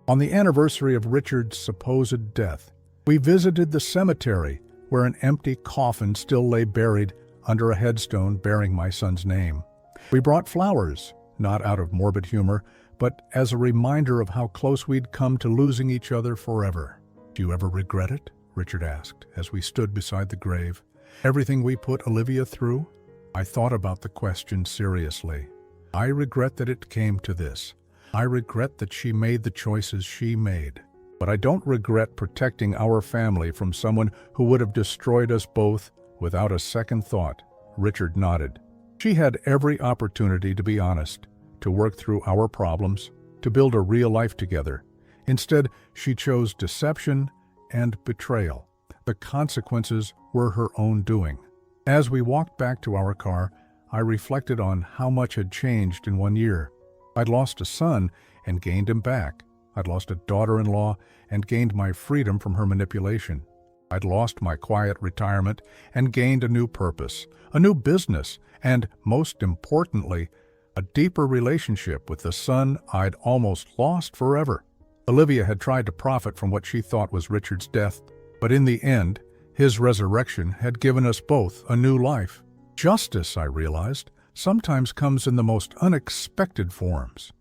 On the anniversary of Richard's supposed death, we visited the cemetery where an empty coffin still lay buried under a headstone bearing my son's name. We brought flowers, not out of morbid humor, but as a reminder of how close we'd come to losing each other forever. Do you ever regret it? Richard asked as we stood beside the grave. Everything we put Olivia through? I thought about the question seriously. I regret that it came to this. I regret that she made the choices she made. But I don't regret protecting our family from someone who would have destroyed us both without a second thought. Richard nodded. She had every opportunity to be honest, to work through our problems, to build a real life together. Instead, she chose deception and betrayal. The consequences were her own doing. As we walked back to our car, I reflected on how much had changed in 1 year. I'd lost a son and gained him back. I'd lost a daughter-in-law and gained my freedom from her manipulation. I'd lost my quiet retirement and gained a new purpose, a new business, and, most importantly, a deeper relationship with the son I'd almost lost forever. Olivia had tried to profit from what she thought was Richard's death, but in the end, his resurrection had given us both a new life. Justice, I realized, sometimes comes in the most unexpected forms.